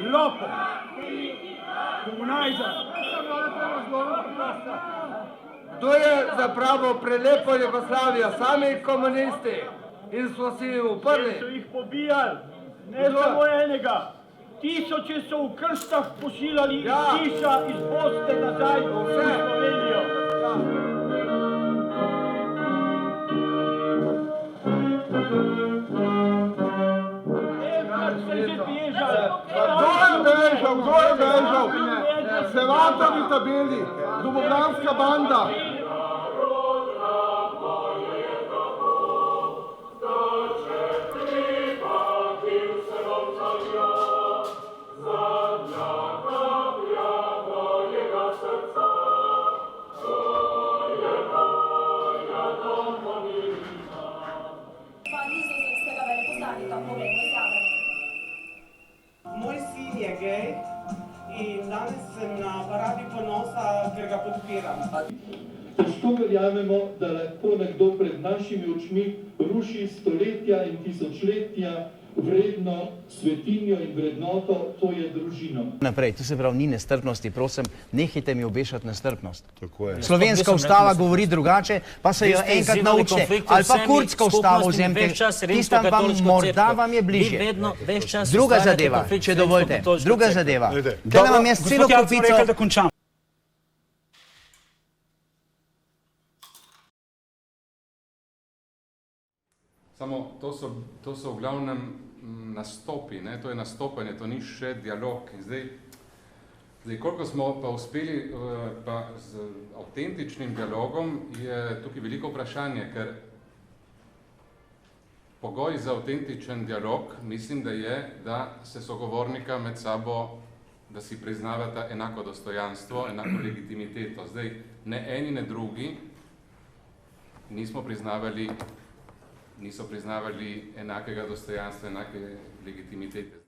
lopov, komunajzer. Kdo je zapravo prelepo Jugoslavijo? Sami komunisti. In smo si uprli. So jih pobijali, ne samo enega. Tisoče so v krstah pošiljali iz Tiša, iz Bosne nazaj v Slovenijo. Kdo je bežal? Sevatovi tabeli, Ljubovljanska banda. Moj sin je gej in danes sem na paradi ponosa, ker ga podpiram. Težko verjamemo, da lahko nekdo pred našimi očmi ruši stoletja in tisočletja vredno svetinjo in vrednoto, to je družino. Naprej, to se pravi, ni nestrpnosti, prosim, nehajte mi obešati nestrpnost. Tako je. Slovenska ustava govori drugače, pa se jo enkrat naučite. Ali pa kurdska ustava vzemite, tista vam morda vam je bližje. Druga zadeva, če dovolite, druga zadeva. Tele vam jaz celo kupico... Samo to so v glavnem nastopi, ne? To je nastopanje, to ni še dialog. In zdaj, koliko smo pa uspeli pa z avtentičnim dialogom, je tukaj veliko vprašanje, ker pogoj za avtentičen dialog, mislim, da je, da se sogovornika med sabo, da si priznavata enako dostojanstvo, enako legitimiteto. Zdaj, ne eni, ne drugi niso priznavali enakega dostojanstva, enake legitimitete.